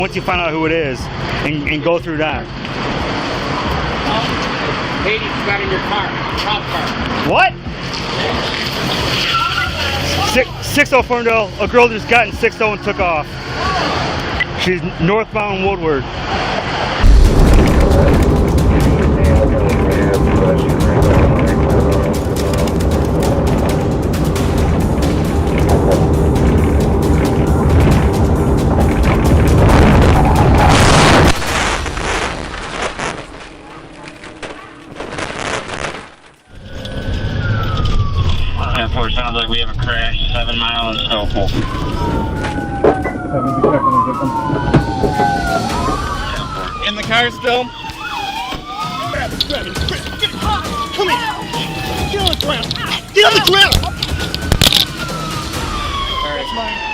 once you find out who it is and go through that. Ladies got in your car, cop car. What? 60 Ferndale. A girl just got in 60 and took off. She's northbound Woodward. 10-4, sounds like we have a crash, 7 Mile and Snowpool. In the car still? Come here! Get on the ground! Get on the ground! All right. That's mine.